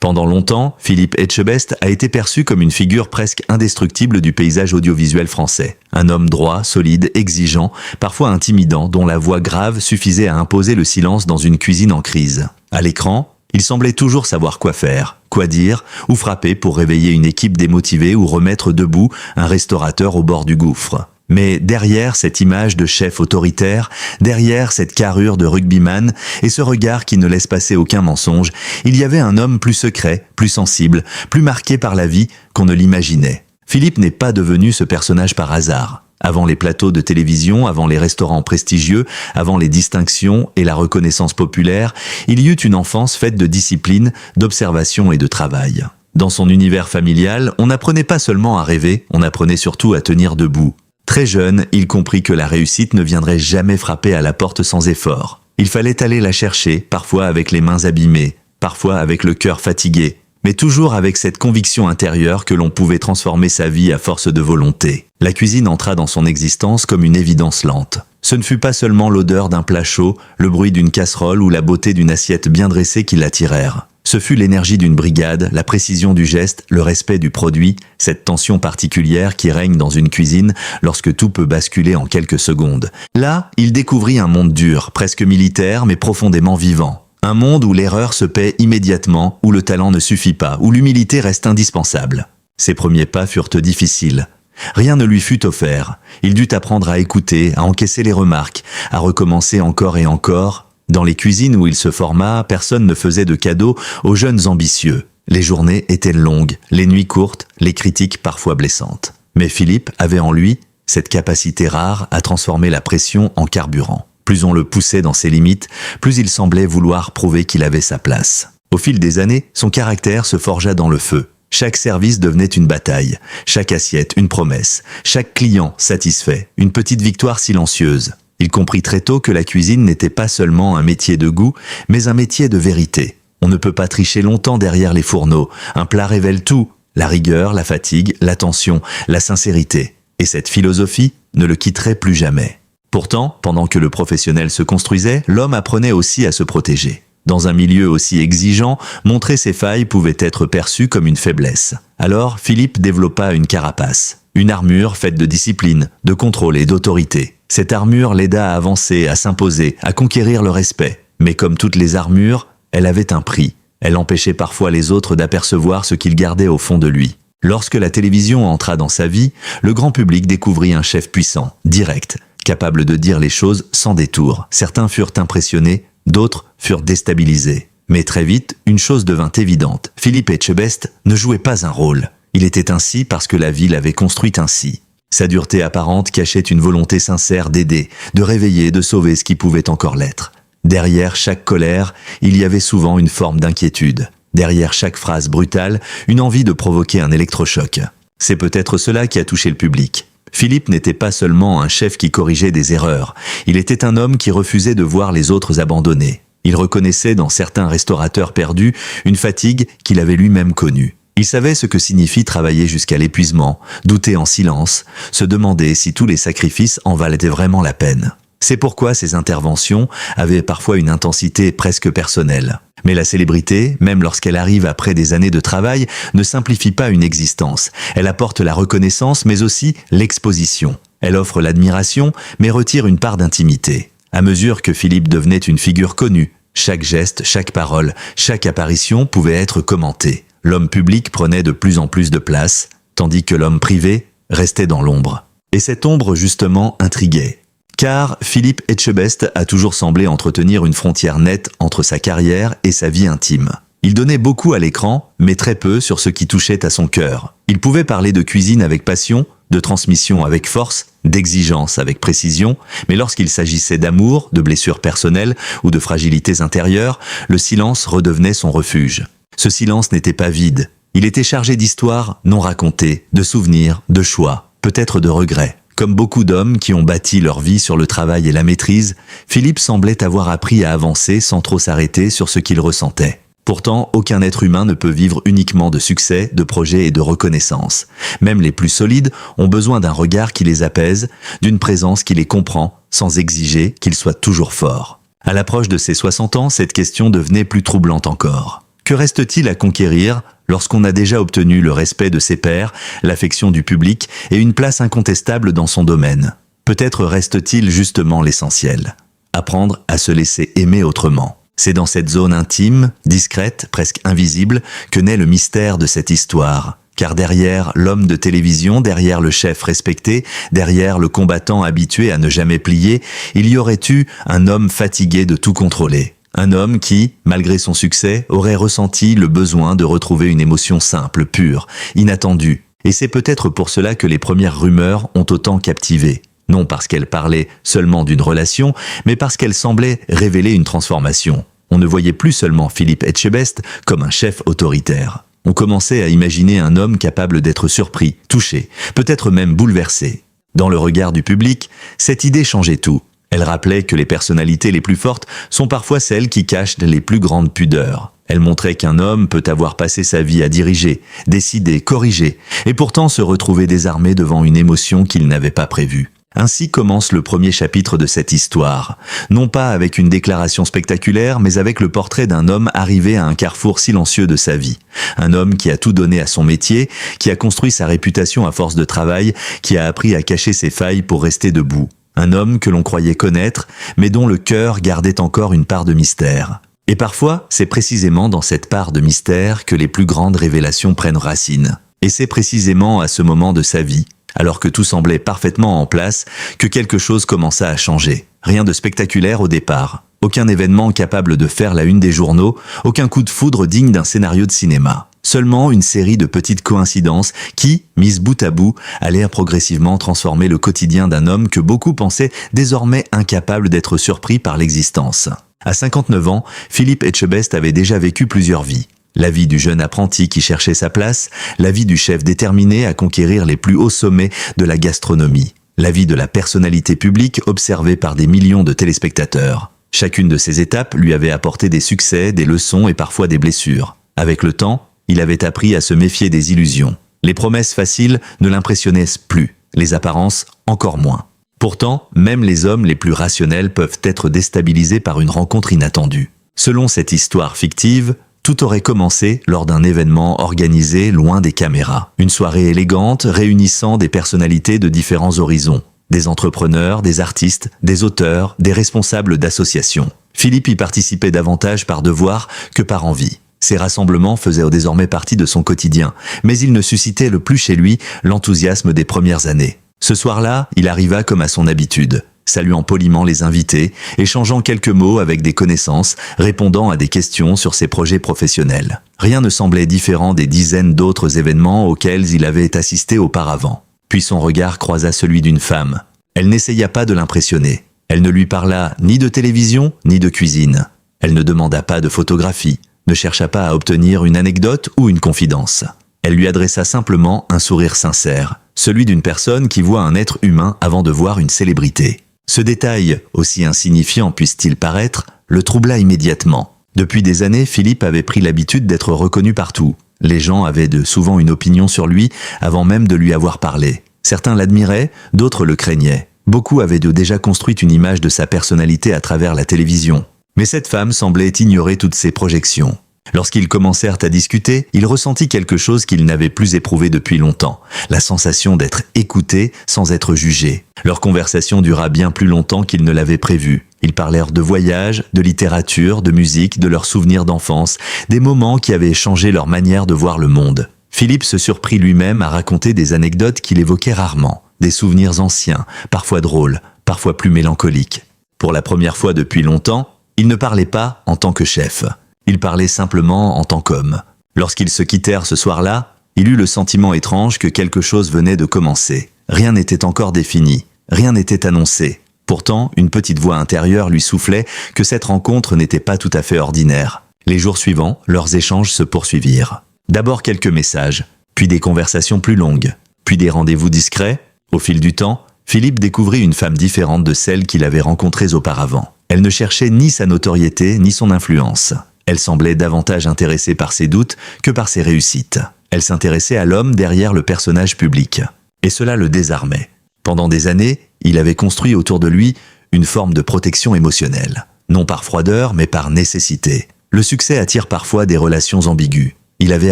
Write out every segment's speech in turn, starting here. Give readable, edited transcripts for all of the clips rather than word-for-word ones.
Pendant longtemps, Philippe Etchebest a été perçu comme une figure presque indestructible du paysage audiovisuel français. Un homme droit, solide, exigeant, parfois intimidant, dont la voix grave suffisait à imposer le silence dans une cuisine en crise. À l'écran, il semblait toujours savoir quoi faire, quoi dire ou frapper pour réveiller une équipe démotivée ou remettre debout un restaurateur au bord du gouffre. Mais derrière cette image de chef autoritaire, derrière cette carrure de rugbyman et ce regard qui ne laisse passer aucun mensonge, il y avait un homme plus secret, plus sensible, plus marqué par la vie qu'on ne l'imaginait. Philippe n'est pas devenu ce personnage par hasard. Avant les plateaux de télévision, avant les restaurants prestigieux, avant les distinctions et la reconnaissance populaire, il y eut une enfance faite de discipline, d'observation et de travail. Dans son univers familial, on n'apprenait pas seulement à rêver, on apprenait surtout à tenir debout. Très jeune, il comprit que la réussite ne viendrait jamais frapper à la porte sans effort. Il fallait aller la chercher, parfois avec les mains abîmées, parfois avec le cœur fatigué, mais toujours avec cette conviction intérieure que l'on pouvait transformer sa vie à force de volonté. La cuisine entra dans son existence comme une évidence lente. Ce ne fut pas seulement l'odeur d'un plat chaud, le bruit d'une casserole ou la beauté d'une assiette bien dressée qui l'attirèrent. Ce fut l'énergie d'une brigade, la précision du geste, le respect du produit, cette tension particulière qui règne dans une cuisine lorsque tout peut basculer en quelques secondes. Là, il découvrit un monde dur, presque militaire mais profondément vivant. Un monde où l'erreur se paie immédiatement, où le talent ne suffit pas, où l'humilité reste indispensable. Ses premiers pas furent difficiles. Rien ne lui fut offert. Il dut apprendre à écouter, à encaisser les remarques, à recommencer encore et encore. Dans les cuisines où il se forma, personne ne faisait de cadeaux aux jeunes ambitieux. Les journées étaient longues, les nuits courtes, les critiques parfois blessantes. Mais Philippe avait en lui cette capacité rare à transformer la pression en carburant. Plus on le poussait dans ses limites, plus il semblait vouloir prouver qu'il avait sa place. Au fil des années, son caractère se forgea dans le feu. Chaque service devenait une bataille, chaque assiette une promesse, chaque client satisfait, une petite victoire silencieuse. Il comprit très tôt que la cuisine n'était pas seulement un métier de goût, mais un métier de vérité. On ne peut pas tricher longtemps derrière les fourneaux. Un plat révèle tout, la rigueur, la fatigue, l'attention, la sincérité. Et cette philosophie ne le quitterait plus jamais. Pourtant, pendant que le professionnel se construisait, l'homme apprenait aussi à se protéger. Dans un milieu aussi exigeant, montrer ses failles pouvait être perçu comme une faiblesse. Alors, Philippe développa une carapace, une armure faite de discipline, de contrôle et d'autorité. Cette armure l'aida à avancer, à s'imposer, à conquérir le respect. Mais comme toutes les armures, elle avait un prix. Elle empêchait parfois les autres d'apercevoir ce qu'il gardait au fond de lui. Lorsque la télévision entra dans sa vie, le grand public découvrit un chef puissant, direct, capable de dire les choses sans détour. Certains furent impressionnés, d'autres furent déstabilisés. Mais très vite, une chose devint évidente. Philippe Etchebest ne jouait pas un rôle. Il était ainsi parce que la vie l'avait construit ainsi. Sa dureté apparente cachait une volonté sincère d'aider, de réveiller, de sauver ce qui pouvait encore l'être. Derrière chaque colère, il y avait souvent une forme d'inquiétude. Derrière chaque phrase brutale, une envie de provoquer un électrochoc. C'est peut-être cela qui a touché le public. Philippe n'était pas seulement un chef qui corrigeait des erreurs, il était un homme qui refusait de voir les autres abandonnés. Il reconnaissait dans certains restaurateurs perdus une fatigue qu'il avait lui-même connue. Il savait ce que signifie travailler jusqu'à l'épuisement, douter en silence, se demander si tous les sacrifices en valaient vraiment la peine. C'est pourquoi ses interventions avaient parfois une intensité presque personnelle. Mais la célébrité, même lorsqu'elle arrive après des années de travail, ne simplifie pas une existence. Elle apporte la reconnaissance, mais aussi l'exposition. Elle offre l'admiration, mais retire une part d'intimité. À mesure que Philippe devenait une figure connue, chaque geste, chaque parole, chaque apparition pouvait être commentée. L'homme public prenait de plus en plus de place, tandis que l'homme privé restait dans l'ombre. Et cette ombre, justement, intriguait. Car Philippe Etchebest a toujours semblé entretenir une frontière nette entre sa carrière et sa vie intime. Il donnait beaucoup à l'écran, mais très peu sur ce qui touchait à son cœur. Il pouvait parler de cuisine avec passion, de transmission avec force, d'exigence avec précision, mais lorsqu'il s'agissait d'amour, de blessures personnelles ou de fragilités intérieures, le silence redevenait son refuge. Ce silence n'était pas vide. Il était chargé d'histoires non racontées, de souvenirs, de choix, peut-être de regrets. Comme beaucoup d'hommes qui ont bâti leur vie sur le travail et la maîtrise, Philippe semblait avoir appris à avancer sans trop s'arrêter sur ce qu'il ressentait. Pourtant, aucun être humain ne peut vivre uniquement de succès, de projets et de reconnaissance. Même les plus solides ont besoin d'un regard qui les apaise, d'une présence qui les comprend, sans exiger qu'ils soient toujours forts. À l'approche de ses 60 ans, cette question devenait plus troublante encore. Que reste-t-il à conquérir lorsqu'on a déjà obtenu le respect de ses pairs, l'affection du public et une place incontestable dans son domaine? Peut-être reste-t-il justement l'essentiel. Apprendre à se laisser aimer autrement. C'est dans cette zone intime, discrète, presque invisible, que naît le mystère de cette histoire. Car derrière l'homme de télévision, derrière le chef respecté, derrière le combattant habitué à ne jamais plier, il y aurait eu un homme fatigué de tout contrôler. Un homme qui, malgré son succès, aurait ressenti le besoin de retrouver une émotion simple, pure, inattendue. Et c'est peut-être pour cela que les premières rumeurs ont autant captivé. Non parce qu'elles parlaient seulement d'une relation, mais parce qu'elles semblaient révéler une transformation. On ne voyait plus seulement Philippe Etchebest comme un chef autoritaire. On commençait à imaginer un homme capable d'être surpris, touché, peut-être même bouleversé. Dans le regard du public, cette idée changeait tout. Elle rappelait que les personnalités les plus fortes sont parfois celles qui cachent les plus grandes pudeurs. Elle montrait qu'un homme peut avoir passé sa vie à diriger, décider, corriger, et pourtant se retrouver désarmé devant une émotion qu'il n'avait pas prévue. Ainsi commence le premier chapitre de cette histoire, non pas avec une déclaration spectaculaire, mais avec le portrait d'un homme arrivé à un carrefour silencieux de sa vie. Un homme qui a tout donné à son métier, qui a construit sa réputation à force de travail, qui a appris à cacher ses failles pour rester debout. Un homme que l'on croyait connaître, mais dont le cœur gardait encore une part de mystère. Et parfois, c'est précisément dans cette part de mystère que les plus grandes révélations prennent racine. Et c'est précisément à ce moment de sa vie, alors que tout semblait parfaitement en place, que quelque chose commença à changer. Rien de spectaculaire au départ. Aucun événement capable de faire la une des journaux, aucun coup de foudre digne d'un scénario de cinéma. Seulement une série de petites coïncidences qui, mises bout à bout, allèrent progressivement transformer le quotidien d'un homme que beaucoup pensaient désormais incapable d'être surpris par l'existence. À 59 ans, Philippe Etchebest avait déjà vécu plusieurs vies. La vie du jeune apprenti qui cherchait sa place, la vie du chef déterminé à conquérir les plus hauts sommets de la gastronomie, la vie de la personnalité publique observée par des millions de téléspectateurs. Chacune de ces étapes lui avait apporté des succès, des leçons et parfois des blessures. Avec le temps, il avait appris à se méfier des illusions. Les promesses faciles ne l'impressionnaient plus, les apparences encore moins. Pourtant, même les hommes les plus rationnels peuvent être déstabilisés par une rencontre inattendue. Selon cette histoire fictive, tout aurait commencé lors d'un événement organisé loin des caméras. Une soirée élégante réunissant des personnalités de différents horizons. Des entrepreneurs, des artistes, des auteurs, des responsables d'associations. Philippe y participait davantage par devoir que par envie. Ces rassemblements faisaient désormais partie de son quotidien, mais ils ne suscitaient le plus chez lui l'enthousiasme des premières années. Ce soir-là, il arriva comme à son habitude, saluant poliment les invités, échangeant quelques mots avec des connaissances, répondant à des questions sur ses projets professionnels. Rien ne semblait différent des dizaines d'autres événements auxquels il avait assisté auparavant. Puis son regard croisa celui d'une femme. Elle n'essaya pas de l'impressionner. Elle ne lui parla ni de télévision, ni de cuisine. Elle ne demanda pas de photographie, ne chercha pas à obtenir une anecdote ou une confidence. Elle lui adressa simplement un sourire sincère, celui d'une personne qui voit un être humain avant de voir une célébrité. Ce détail, aussi insignifiant puisse-t-il paraître, le troubla immédiatement. Depuis des années, Philippe avait pris l'habitude d'être reconnu partout. Les gens avaient souvent une opinion sur lui avant même de lui avoir parlé. Certains l'admiraient, d'autres le craignaient. Beaucoup avaient déjà construit une image de sa personnalité à travers la télévision. Mais cette femme semblait ignorer toutes ces projections. Lorsqu'ils commencèrent à discuter, il ressentit quelque chose qu'il n'avait plus éprouvé depuis longtemps, la sensation d'être écouté sans être jugé. Leur conversation dura bien plus longtemps qu'ils ne l'avaient prévu. Ils parlèrent de voyages, de littérature, de musique, de leurs souvenirs d'enfance, des moments qui avaient changé leur manière de voir le monde. Philippe se surprit lui-même à raconter des anecdotes qu'il évoquait rarement, des souvenirs anciens, parfois drôles, parfois plus mélancoliques. Pour la première fois depuis longtemps, il ne parlait pas en tant que chef. Il parlait simplement en tant qu'homme. Lorsqu'ils se quittèrent ce soir-là, il eut le sentiment étrange que quelque chose venait de commencer. Rien n'était encore défini, rien n'était annoncé. Pourtant, une petite voix intérieure lui soufflait que cette rencontre n'était pas tout à fait ordinaire. Les jours suivants, leurs échanges se poursuivirent. D'abord quelques messages, puis des conversations plus longues, puis des rendez-vous discrets. Au fil du temps, Philippe découvrit une femme différente de celle qu'il avait rencontrées auparavant. Elle ne cherchait ni sa notoriété ni son influence. Elle semblait davantage intéressée par ses doutes que par ses réussites. Elle s'intéressait à l'homme derrière le personnage public. Et cela le désarmait. Pendant des années, il avait construit autour de lui une forme de protection émotionnelle. Non par froideur, mais par nécessité. Le succès attire parfois des relations ambiguës. Il avait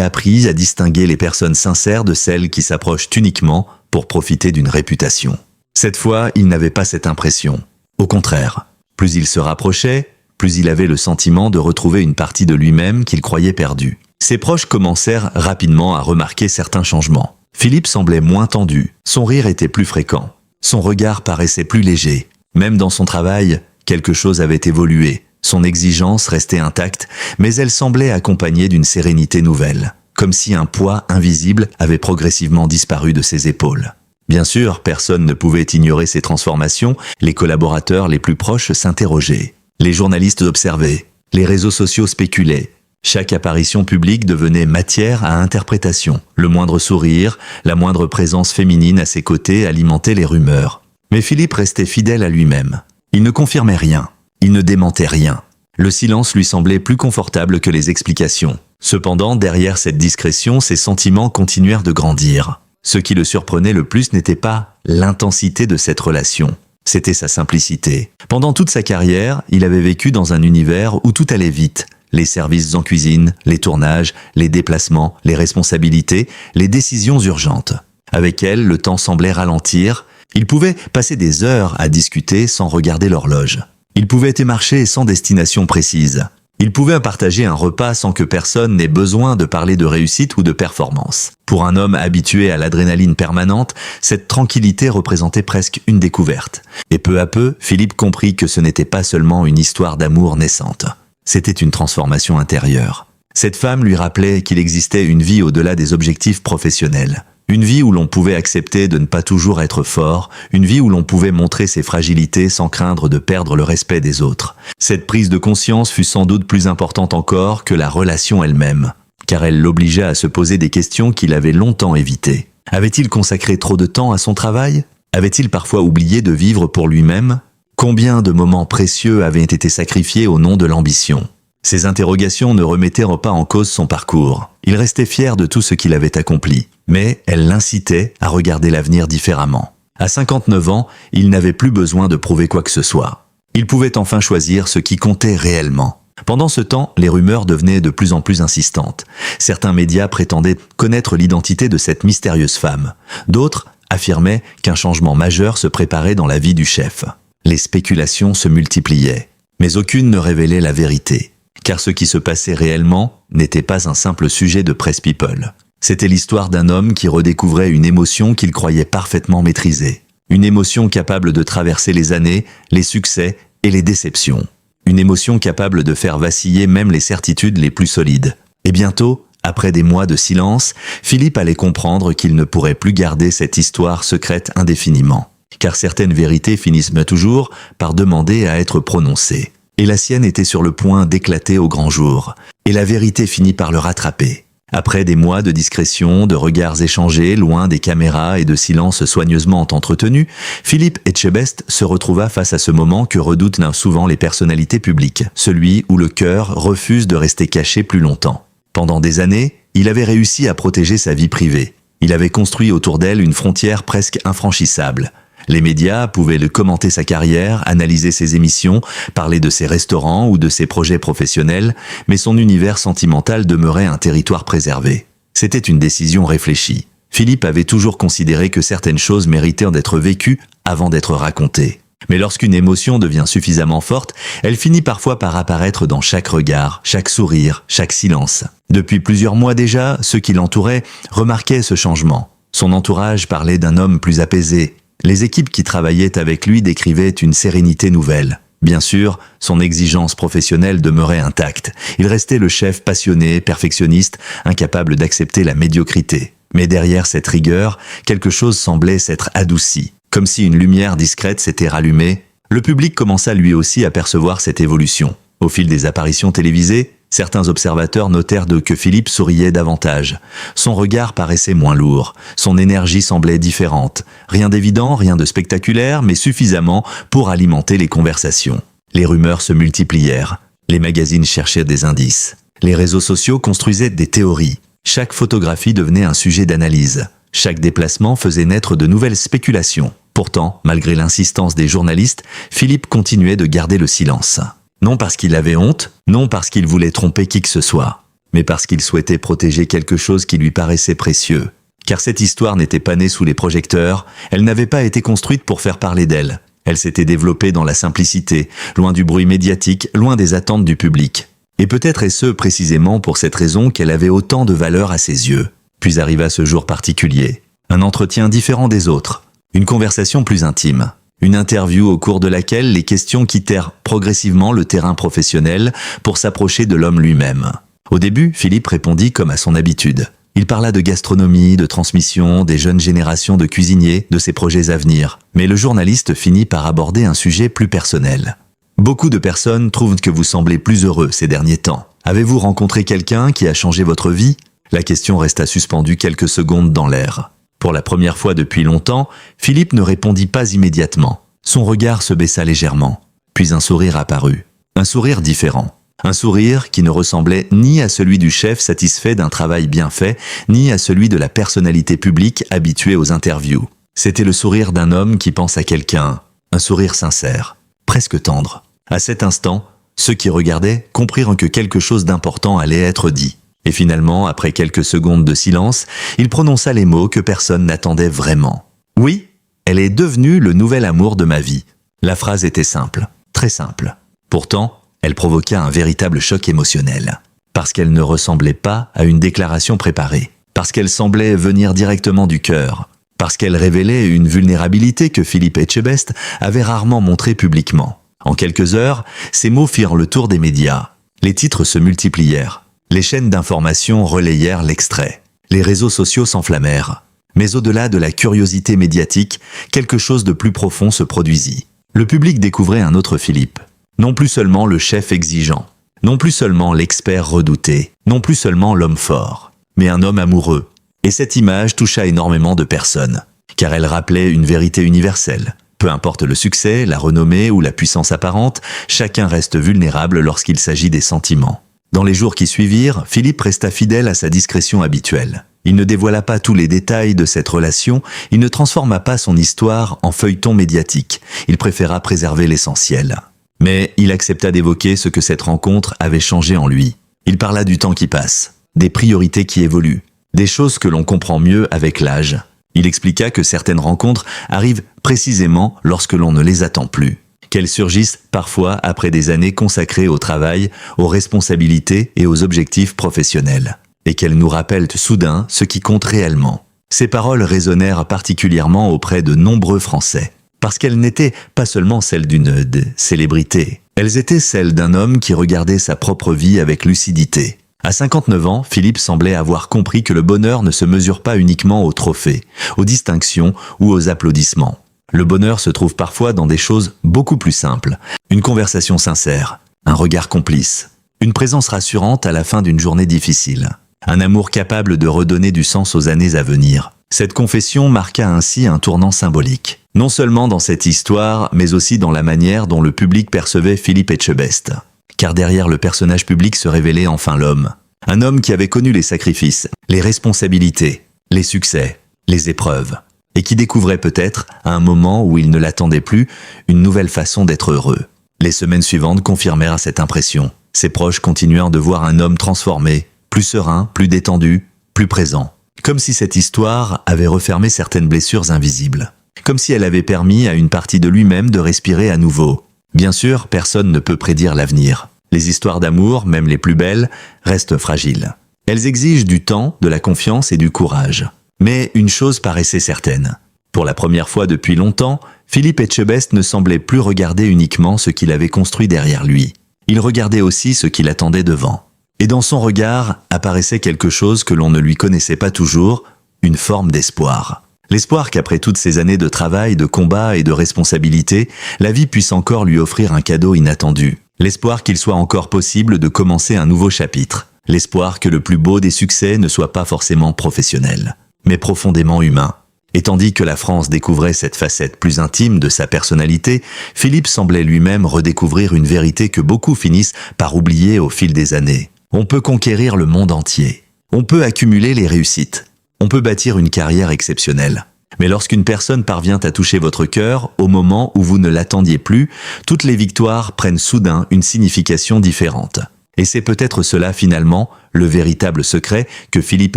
appris à distinguer les personnes sincères de celles qui s'approchent uniquement pour profiter d'une réputation. Cette fois, il n'avait pas cette impression. Au contraire, plus il se rapprochait, plus il avait le sentiment de retrouver une partie de lui-même qu'il croyait perdue. Ses proches commencèrent rapidement à remarquer certains changements. Philippe semblait moins tendu, son rire était plus fréquent, son regard paraissait plus léger. Même dans son travail, quelque chose avait évolué. Son exigence restait intacte, mais elle semblait accompagnée d'une sérénité nouvelle, comme si un poids invisible avait progressivement disparu de ses épaules. Bien sûr, personne ne pouvait ignorer ces transformations, les collaborateurs les plus proches s'interrogeaient. Les journalistes observaient, les réseaux sociaux spéculaient. Chaque apparition publique devenait matière à interprétation. Le moindre sourire, la moindre présence féminine à ses côtés alimentaient les rumeurs. Mais Philippe restait fidèle à lui-même. Il ne confirmait rien. Il ne démentait rien. Le silence lui semblait plus confortable que les explications. Cependant, derrière cette discrétion, ses sentiments continuèrent de grandir. Ce qui le surprenait le plus n'était pas l'intensité de cette relation. C'était sa simplicité. Pendant toute sa carrière, il avait vécu dans un univers où tout allait vite. Les services en cuisine, les tournages, les déplacements, les responsabilités, les décisions urgentes. Avec elle, le temps semblait ralentir. Ils pouvaient passer des heures à discuter sans regarder l'horloge. Ils pouvaient émarcher sans destination précise. Ils pouvaient partager un repas sans que personne n'ait besoin de parler de réussite ou de performance. Pour un homme habitué à l'adrénaline permanente, cette tranquillité représentait presque une découverte. Et peu à peu, Philippe comprit que ce n'était pas seulement une histoire d'amour naissante. C'était une transformation intérieure. Cette femme lui rappelait qu'il existait une vie au-delà des objectifs professionnels. Une vie où l'on pouvait accepter de ne pas toujours être fort, une vie où l'on pouvait montrer ses fragilités sans craindre de perdre le respect des autres. Cette prise de conscience fut sans doute plus importante encore que la relation elle-même, car elle l'obligea à se poser des questions qu'il avait longtemps évitées. Avait-il consacré trop de temps à son travail? Avait-il parfois oublié de vivre pour lui-même? Combien de moments précieux avaient été sacrifiés au nom de l'ambition? Ces interrogations ne remettaient pas en cause son parcours. Il restait fier de tout ce qu'il avait accompli. Mais elles l'incitaient à regarder l'avenir différemment. À 59 ans, il n'avait plus besoin de prouver quoi que ce soit. Il pouvait enfin choisir ce qui comptait réellement. Pendant ce temps, les rumeurs devenaient de plus en plus insistantes. Certains médias prétendaient connaître l'identité de cette mystérieuse femme. D'autres affirmaient qu'un changement majeur se préparait dans la vie du chef. Les spéculations se multipliaient, mais aucune ne révélait la vérité. Car ce qui se passait réellement n'était pas un simple sujet de presse people. C'était l'histoire d'un homme qui redécouvrait une émotion qu'il croyait parfaitement maîtriser. Une émotion capable de traverser les années, les succès et les déceptions. Une émotion capable de faire vaciller même les certitudes les plus solides. Et bientôt, après des mois de silence, Philippe allait comprendre qu'il ne pourrait plus garder cette histoire secrète indéfiniment. Car certaines vérités finissent toujours par demander à être prononcées. Et la sienne était sur le point d'éclater au grand jour. Et la vérité finit par le rattraper. Après des mois de discrétion, de regards échangés, loin des caméras et de silences soigneusement entretenus, Philippe Etchebest se retrouva face à ce moment que redoutent souvent les personnalités publiques, celui où le cœur refuse de rester caché plus longtemps. Pendant des années, il avait réussi à protéger sa vie privée. Il avait construit autour d'elle une frontière presque infranchissable. Les médias pouvaient le commenter sa carrière, analyser ses émissions, parler de ses restaurants ou de ses projets professionnels, mais son univers sentimental demeurait un territoire préservé. C'était une décision réfléchie. Philippe avait toujours considéré que certaines choses méritaient d'être vécues avant d'être racontées. Mais lorsqu'une émotion devient suffisamment forte, elle finit parfois par apparaître dans chaque regard, chaque sourire, chaque silence. Depuis plusieurs mois déjà, ceux qui l'entouraient remarquaient ce changement. Son entourage parlait d'un homme plus apaisé. Les équipes qui travaillaient avec lui décrivaient une sérénité nouvelle. Bien sûr, son exigence professionnelle demeurait intacte. Il restait le chef passionné, perfectionniste, incapable d'accepter la médiocrité. Mais derrière cette rigueur, quelque chose semblait s'être adouci. Comme si une lumière discrète s'était rallumée, le public commença lui aussi à percevoir cette évolution. Au fil des apparitions télévisées, certains observateurs notèrent que Philippe souriait davantage. Son regard paraissait moins lourd, son énergie semblait différente. Rien d'évident, rien de spectaculaire, mais suffisamment pour alimenter les conversations. Les rumeurs se multiplièrent. Les magazines cherchaient des indices. Les réseaux sociaux construisaient des théories. Chaque photographie devenait un sujet d'analyse. Chaque déplacement faisait naître de nouvelles spéculations. Pourtant, malgré l'insistance des journalistes, Philippe continuait de garder le silence. Non parce qu'il avait honte, non parce qu'il voulait tromper qui que ce soit, mais parce qu'il souhaitait protéger quelque chose qui lui paraissait précieux. Car cette histoire n'était pas née sous les projecteurs, elle n'avait pas été construite pour faire parler d'elle. Elle s'était développée dans la simplicité, loin du bruit médiatique, loin des attentes du public. Et peut-être est-ce précisément pour cette raison qu'elle avait autant de valeur à ses yeux. Puis arriva ce jour particulier. Un entretien différent des autres. Une conversation plus intime. Une interview au cours de laquelle les questions quittèrent progressivement le terrain professionnel pour s'approcher de l'homme lui-même. Au début, Philippe répondit comme à son habitude. Il parla de gastronomie, de transmission, des jeunes générations de cuisiniers, de ses projets à venir. Mais le journaliste finit par aborder un sujet plus personnel. Beaucoup de personnes trouvent que vous semblez plus heureux ces derniers temps. Avez-vous rencontré quelqu'un qui a changé votre vie? La question resta suspendue quelques secondes dans l'air. Pour la première fois depuis longtemps, Philippe ne répondit pas immédiatement. Son regard se baissa légèrement. Puis un sourire apparut. Un sourire différent. Un sourire qui ne ressemblait ni à celui du chef satisfait d'un travail bien fait, ni à celui de la personnalité publique habituée aux interviews. C'était le sourire d'un homme qui pense à quelqu'un. Un sourire sincère, presque tendre. À cet instant, ceux qui regardaient comprirent que quelque chose d'important allait être dit. Et finalement, après quelques secondes de silence, il prononça les mots que personne n'attendait vraiment. « Oui, elle est devenue le nouvel amour de ma vie. » La phrase était simple, très simple. Pourtant, elle provoqua un véritable choc émotionnel. Parce qu'elle ne ressemblait pas à une déclaration préparée. Parce qu'elle semblait venir directement du cœur. Parce qu'elle révélait une vulnérabilité que Philippe Etchebest avait rarement montrée publiquement. En quelques heures, ces mots firent le tour des médias. Les titres se multiplièrent. Les chaînes d'information relayèrent l'extrait. Les réseaux sociaux s'enflammèrent. Mais au-delà de la curiosité médiatique, quelque chose de plus profond se produisit. Le public découvrait un autre Philippe. Non plus seulement le chef exigeant, non plus seulement l'expert redouté, non plus seulement l'homme fort, mais un homme amoureux. Et cette image toucha énormément de personnes, car elle rappelait une vérité universelle. Peu importe le succès, la renommée ou la puissance apparente, chacun reste vulnérable lorsqu'il s'agit des sentiments. Dans les jours qui suivirent, Philippe resta fidèle à sa discrétion habituelle. Il ne dévoila pas tous les détails de cette relation, il ne transforma pas son histoire en feuilleton médiatique, il préféra préserver l'essentiel. Mais il accepta d'évoquer ce que cette rencontre avait changé en lui. Il parla du temps qui passe, des priorités qui évoluent, des choses que l'on comprend mieux avec l'âge. Il expliqua que certaines rencontres arrivent précisément lorsque l'on ne les attend plus, qu'elles surgissent parfois après des années consacrées au travail, aux responsabilités et aux objectifs professionnels, et qu'elles nous rappellent soudain ce qui compte réellement. Ces paroles résonnèrent particulièrement auprès de nombreux Français. Parce qu'elles n'étaient pas seulement celles d'une célébrité, elles étaient celles d'un homme qui regardait sa propre vie avec lucidité. À 59 ans, Philippe semblait avoir compris que le bonheur ne se mesure pas uniquement aux trophées, aux distinctions ou aux applaudissements. Le bonheur se trouve parfois dans des choses beaucoup plus simples. Une conversation sincère, un regard complice, une présence rassurante à la fin d'une journée difficile, un amour capable de redonner du sens aux années à venir. Cette confession marqua ainsi un tournant symbolique. Non seulement dans cette histoire, mais aussi dans la manière dont le public percevait Philippe Etchebest. Car derrière le personnage public se révélait enfin l'homme. Un homme qui avait connu les sacrifices, les responsabilités, les succès, les épreuves. Et qui découvrait peut-être, à un moment où il ne l'attendait plus, une nouvelle façon d'être heureux. Les semaines suivantes confirmèrent cette impression. Ses proches continuèrent de voir un homme transformé, plus serein, plus détendu, plus présent. Comme si cette histoire avait refermé certaines blessures invisibles. Comme si elle avait permis à une partie de lui-même de respirer à nouveau. Bien sûr, personne ne peut prédire l'avenir. Les histoires d'amour, même les plus belles, restent fragiles. Elles exigent du temps, de la confiance et du courage. Mais une chose paraissait certaine. Pour la première fois depuis longtemps, Philippe Etchebest ne semblait plus regarder uniquement ce qu'il avait construit derrière lui. Il regardait aussi ce qu'il attendait devant. Et dans son regard apparaissait quelque chose que l'on ne lui connaissait pas toujours, une forme d'espoir. L'espoir qu'après toutes ces années de travail, de combat et de responsabilité, la vie puisse encore lui offrir un cadeau inattendu. L'espoir qu'il soit encore possible de commencer un nouveau chapitre. L'espoir que le plus beau des succès ne soit pas forcément professionnel, mais profondément humain. Et tandis que la France découvrait cette facette plus intime de sa personnalité, Philippe semblait lui-même redécouvrir une vérité que beaucoup finissent par oublier au fil des années. On peut conquérir le monde entier. On peut accumuler les réussites. On peut bâtir une carrière exceptionnelle. Mais lorsqu'une personne parvient à toucher votre cœur, au moment où vous ne l'attendiez plus, toutes les victoires prennent soudain une signification différente. Et c'est peut-être cela finalement, le véritable secret que Philippe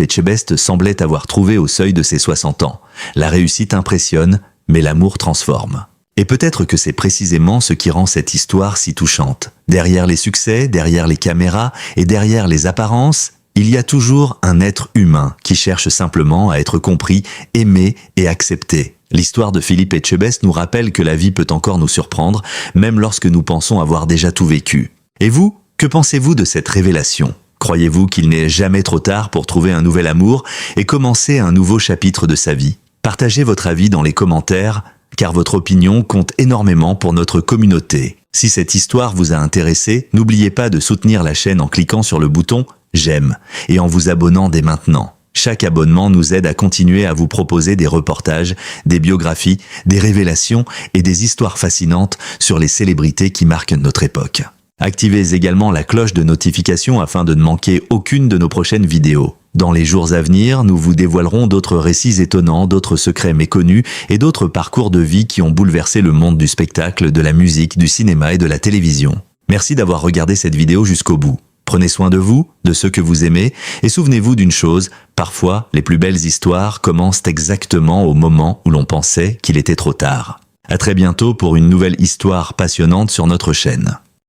Etchebest semblait avoir trouvé au seuil de ses 60 ans. La réussite impressionne, mais l'amour transforme. Et peut-être que c'est précisément ce qui rend cette histoire si touchante. Derrière les succès, derrière les caméras et derrière les apparences, il y a toujours un être humain qui cherche simplement à être compris, aimé et accepté. L'histoire de Philippe Etchebest nous rappelle que la vie peut encore nous surprendre, même lorsque nous pensons avoir déjà tout vécu. Et vous, que pensez-vous de cette révélation ? Croyez-vous qu'il n'est jamais trop tard pour trouver un nouvel amour et commencer un nouveau chapitre de sa vie ? Partagez votre avis dans les commentaires, car votre opinion compte énormément pour notre communauté. Si cette histoire vous a intéressé, n'oubliez pas de soutenir la chaîne en cliquant sur le bouton « J'aime » et en vous abonnant dès maintenant. Chaque abonnement nous aide à continuer à vous proposer des reportages, des biographies, des révélations et des histoires fascinantes sur les célébrités qui marquent notre époque. Activez également la cloche de notification afin de ne manquer aucune de nos prochaines vidéos. Dans les jours à venir, nous vous dévoilerons d'autres récits étonnants, d'autres secrets méconnus et d'autres parcours de vie qui ont bouleversé le monde du spectacle, de la musique, du cinéma et de la télévision. Merci d'avoir regardé cette vidéo jusqu'au bout. Prenez soin de vous, de ceux que vous aimez, et souvenez-vous d'une chose, parfois les plus belles histoires commencent exactement au moment où l'on pensait qu'il était trop tard. À très bientôt pour une nouvelle histoire passionnante sur notre chaîne.